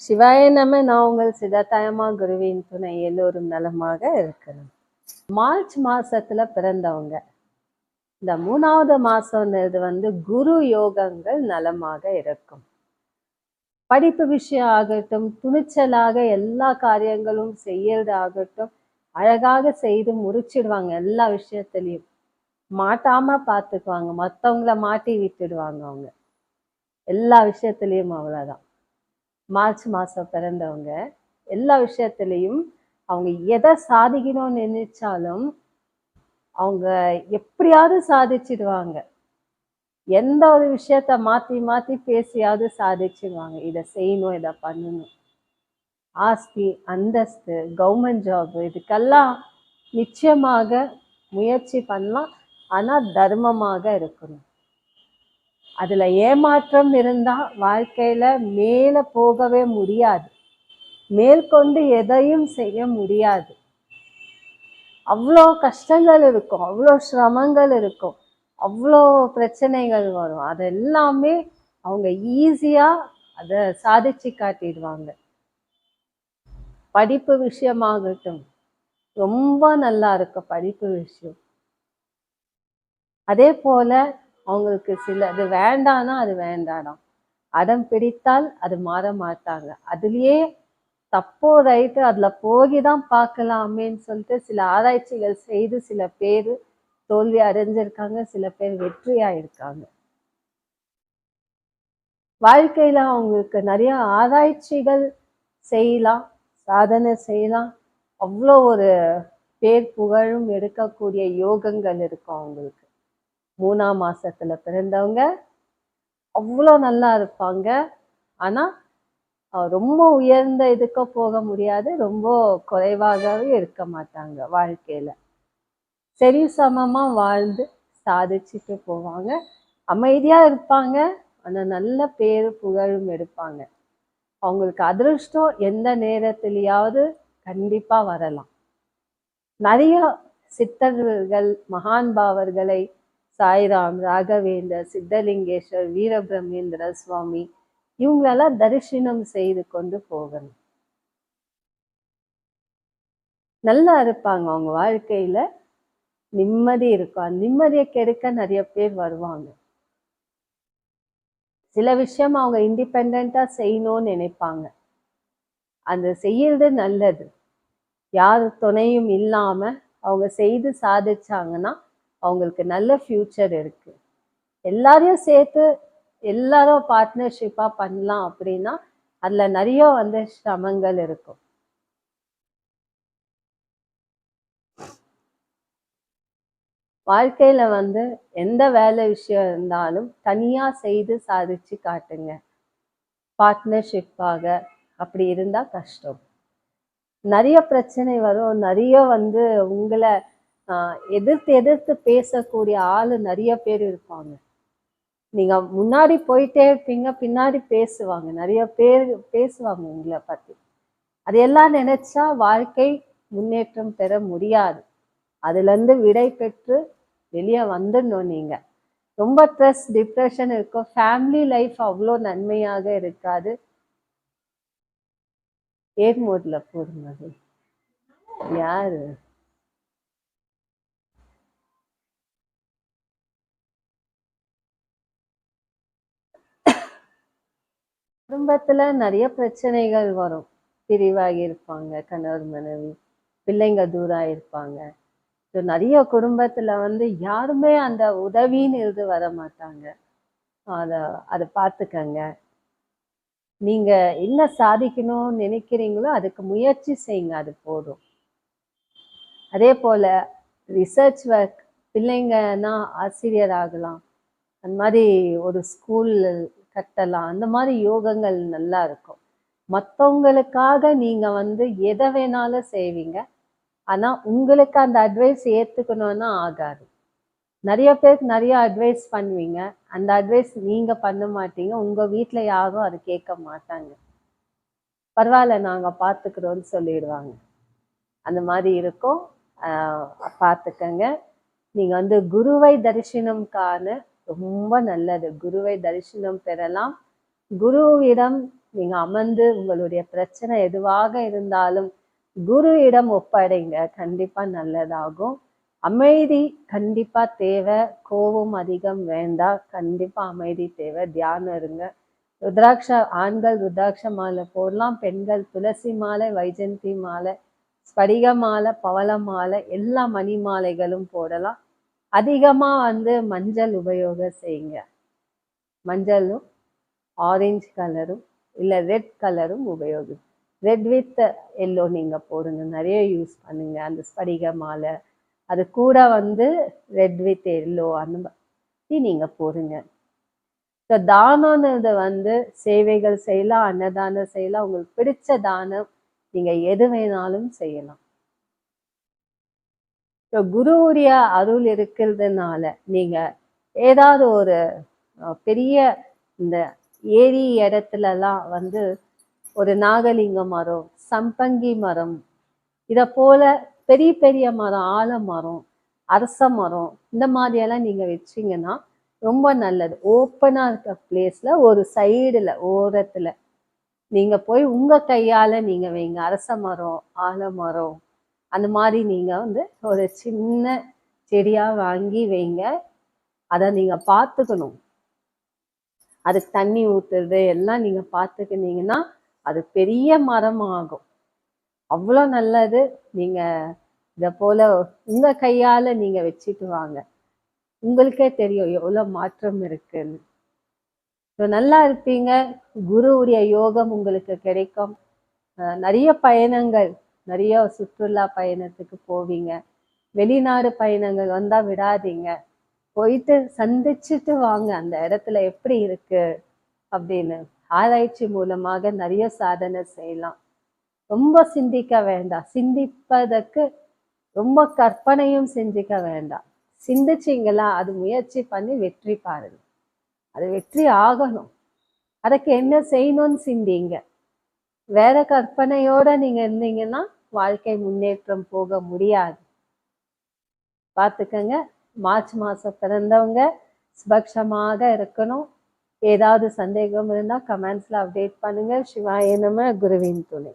சிவாய நம. நான் உங்கள் சிதத்தாயமா குருவின் துணை. எல்லோரும் நலமாக இருக்கணும். மார்ச் மாசத்துல பிறந்தவங்க, இந்த 3வது மாசம்ன்றது குரு யோகங்கள் நலமாக இருக்கும். படிப்பு விஷயம் ஆகட்டும், துணிச்சலாக எல்லா காரியங்களும் செய்யறது ஆகட்டும், அழகாக செய்து முடிச்சிடுவாங்க. எல்லா விஷயத்திலையும் மாட்டாம பார்த்துக்குவாங்க. மற்றவங்கள மாட்டி விட்டுடுவாங்க. அவங்க எல்லா விஷயத்திலையும் அவ்வளவுதான். மார்ச் மாசம் பிறந்தவங்க எல்லா விஷயத்திலையும் அவங்க எதை சாதிக்கணும்னு நினைச்சாலும் அவங்க எப்படியாவது சாதிச்சிடுவாங்க. எந்த ஒரு விஷயத்த மாத்தி மாத்தி பேசியாவது சாதிச்சிடுவாங்க. இதை செய்யணும், இதை பண்ணணும். ஆஸ்தி, அந்தஸ்து, கவர்மெண்ட் ஜாப், இதுக்கெல்லாம் நிச்சயமாக முயற்சி பண்ணலாம். ஆனா தர்மமாக இருக்கணும். அதுல ஏமாற்றம் இருந்தா வாழ்க்கையில மேல போகவே முடியாது. மேற்கொண்டு எதையும் செய்ய முடியாது. அவ்வளோ கஷ்டங்கள் இருக்கும், அவ்வளோ சிரமங்கள் இருக்கும், அவ்வளோ பிரச்சனைகள் வரும். அதெல்லாமே அவங்க ஈஸியா அதை சாதிச்சு காட்டிடுவாங்க. படிப்பு விஷயமாகட்டும் ரொம்ப நல்லா இருக்கும் படிப்பு விஷயம். அதே போல அவங்களுக்கு சிலது வேண்டானா அது வேண்டாம், அடம் பிடித்தால் அது மாற மாட்டாங்க. அதுலயே தப்போ ரைட்டு அதுல போகிதான் பார்க்கலாமேன்னு சொல்லிட்டு சில ஆராய்ச்சிகள் செய்து சில பேர் தோல்வி அடைஞ்சிருக்காங்க, சில பேர் வெற்றி ஆயிருக்காங்க. வாழ்க்கையில அவங்களுக்கு நிறைய ஆராய்ச்சிகள் செய்யலாம், சாதனை செய்யலாம். அவ்வளோ ஒரு பேர் புகழும் எடுக்கக்கூடிய யோகங்கள் இருக்கும் அவங்களுக்கு. 3ஆம் மாசத்துல பிறந்தவங்க அவ்வளோ நல்லா இருப்பாங்க. ஆனா ரொம்ப உயர்ந்த இதுக்கு போக முடியாது, ரொம்ப குறைவாகவே இருக்க மாட்டாங்க. வாழ்க்கையில சரி சமமா வாழ்ந்து சாதிச்சுட்டு போவாங்க. அமைதியா இருப்பாங்க, ஆனா நல்ல பேரு புகழும் எடுப்பாங்க. அவங்களுக்கு அதிர்ஷ்டம் எந்த நேரத்திலேயாவது கண்டிப்பா வரலாம். நிறைய சித்தர்கள், மகான் பாவர்களை சாய்ராம், ராகவேந்தர், சித்தலிங்கேஸ்வர், வீரபிரமேந்திர சுவாமி இவங்களெல்லாம் தரிசனம் செய்து கொண்டு போகணும். நல்லா இருப்பாங்க. அவங்க வாழ்க்கையில நிம்மதி இருக்கும். நிம்மதியை கெடுக்க நிறைய பேர் வருவாங்க. சில விஷயம் அவங்க இண்டிபெண்டா செய்யணும்னு நினைப்பாங்க. அந்த செய்யறது நல்லது. யார் துணையும் இல்லாம அவங்க செய்து சாதிச்சாங்கன்னா அவங்களுக்கு நல்ல ஃபியூச்சர் இருக்கு. எல்லாரையும் சேர்த்து எல்லாரும் பார்ட்னர்ஷிப்பா பண்ணலாம் அப்படின்னா அதுல நிறைய சிரமங்கள் இருக்கும். வாழ்க்கையில எந்த வேலை விஷயம் இருந்தாலும் தனியா செய்து சாதிச்சு காட்டுங்க. பார்ட்னர்ஷிப்பாக அப்படி இருந்தா கஷ்டம். நிறைய பிரச்சனை வரும். நிறைய உங்களை எதிர்த்து எதிர்த்து பேசக்கூடிய ஆளு நிறைய பேர் இருப்பாங்க. நீங்க முன்னாடி போயிட்டே இருப்பீங்க, பின்னாடி பேசுவாங்க. நிறைய பேர் பேசுவாங்க உங்களை பத்தி. அதையெல்லாம் நினைச்சா வாழ்க்கை முன்னேற்றம் பெற முடியாது. அதுல இருந்து விடை பெற்று வெளியே வந்துடணும். நீங்க ரொம்ப ஸ்ட்ரெஸ், டிப்ரெஷன் இருக்கும். ஃபேமிலி லைஃப் அவ்வளோ நன்மையாக இருக்காது. ஏர் மோட்ல போடுங்க. யாரு குடும்பத்துல நிறைய பிரச்சனைகள் வரும். பிரிவாகி இருப்பாங்க கணவர் மனைவி, பிள்ளைங்க தூரம் இருப்பாங்க. நிறைய குடும்பத்துல யாருமே அந்த உதவின்னு இருந்து வர மாட்டாங்க. அதை பார்த்துக்கங்க. நீங்க என்ன சாதிக்கணும்னு நினைக்கிறீங்களோ அதுக்கு முயற்சி செய்யுங்க, அது போதும். அதே போல ரிசர்ச் ஒர்க், பிள்ளைங்கன்னா ஆசிரியர் ஆகலாம், அந்த மாதிரி ஒரு ஸ்கூல் கட்டலாம். அந்த மாதிரி யோகங்கள் நல்லா இருக்கும். மற்றவங்களுக்காக நீங்க எதை வேணாலும் செய்வீங்க. ஆனா உங்களுக்கு அந்த அட்வைஸ் ஏத்துக்கணும்னா ஆகாது. நிறைய பேருக்கு நிறைய அட்வைஸ் பண்ணுவீங்க, அந்த அட்வைஸ் நீங்க பண்ண மாட்டீங்க. உங்க வீட்டுல யாரும் அது கேட்க மாட்டாங்க. பரவாயில்ல நாங்க பார்த்துக்கிறோம்னு சொல்லிடுவாங்க. அந்த மாதிரி இருக்கும். பார்த்துக்கங்க. நீங்க குருவை தரிசனம் காண ரொம்ப நல்லது. குருவை தரிசனம் பெறலாம். குருவிடம் நீங்க அமர்ந்து உங்களுடைய பிரச்சனை எதுவாக இருந்தாலும் குரு இடம் ஒப்படைங்க, கண்டிப்பா நல்லதாகும். அமைதி கண்டிப்பா தேவை. கோபம் அதிகம் வேண்டாம். கண்டிப்பா அமைதி தேவை. தியானம் இருங்க. ருத்ராட்ச ஆண்கள் ருத்ராட்ச மாலை போடலாம். பெண்கள் துளசி மாலை, வைஜந்தி மாலை, ஸ்படிக மாலை, பவள மாலை, எல்லா மணி மாலைகளும் போடலாம். அதிகமா மஞ்சள் உபயோகம் செய்யுங்க. மஞ்சளும் ஆரஞ்சு கலரும் இல்லை ரெட் கலரும் உபயோகம். ரெட் வித் எல்லோ நீங்கள் போடுங்க, நிறைய யூஸ் பண்ணுங்க. அந்த ஸ்படிக மாலை அது கூட ரெட் வித் எல்லோ அந்த மாதிரி நீங்கள் போடுங்க. ஸோ தானம்ன்றது சேவைகள் செய்யலாம், அன்னதானம் செய்யலாம். உங்களுக்கு பிடிச்ச தானம் நீங்கள் எது வேணாலும் செய்யலாம். ஸோ குருவுடைய அருள் இருக்கிறதுனால நீங்கள் ஏதாவது ஒரு பெரிய இந்த ஏரி இடத்துலலாம் ஒரு நாகலிங்க மரம், சம்பங்கி மரம், இதை போல பெரிய பெரிய மரம், ஆலமரம், அரச மரம், இந்த மாதிரியெல்லாம் நீங்கள் வச்சிங்கன்னா ரொம்ப நல்லது. ஓப்பனாக இருக்க பிளேஸில் ஒரு சைடில் ஓரத்தில் நீங்கள் போய் உங்கள் கையால் நீங்கள் வைங்க. அரச மரம், ஆலமரம், அந்த மாதிரி நீங்கள் ஒரு சின்ன செடியாக வாங்கி வைங்க. அதை நீங்கள் பார்த்துக்கணும். அதுக்கு தண்ணி ஊற்றுறது எல்லாம் நீங்கள் பார்த்துக்கினீங்கன்னா அது பெரிய மரம் ஆகும். அவ்வளோ நல்லது. நீங்கள் இதை போல் உங்கள் கையால் நீங்கள் வச்சுட்டு வாங்க. உங்களுக்கே தெரியும் எவ்வளோ மாற்றம் இருக்குன்னு. ஸோ நல்லா இருப்பீங்க. குருவுடைய யோகம் உங்களுக்கு கிடைக்கும். நிறைய பயணங்கள், நிறைய சுற்றுலா பயணத்துக்கு போவீங்க. வெளிநாடு பயணங்கள் வந்தால் விடாதீங்க. போயிட்டு சந்திச்சுட்டு வாங்க, அந்த இடத்துல எப்படி இருக்கு அப்படின்னு. ஆராய்ச்சி மூலமாக நிறைய சாதனை செய்யலாம். ரொம்ப சிந்திக்க வேண்டாம். சிந்திப்பதற்கு ரொம்ப கற்பனையும் செஞ்சுக்க வேண்டாம். சிந்திச்சிங்களா, அது முயற்சி பண்ணி வெற்றி பாருங்க. அது வெற்றி ஆகணும். அதுக்கு என்ன செய்யணும்னு சிந்திங்க. வேற கற்பனையோட நீங்க இருந்தீங்கன்னா வாழ்க்கை முன்னேற்றம் போக முடியாது. பார்த்துக்கங்க. மார்ச் மாதம் பிறந்தவங்க சுபக்ஷமாக இருக்கணும். ஏதாவது சந்தேகம் இருந்தால் கமெண்ட்ஸில் அப்டேட் பண்ணுங்க. சிவாய நம. குருவின் துணை.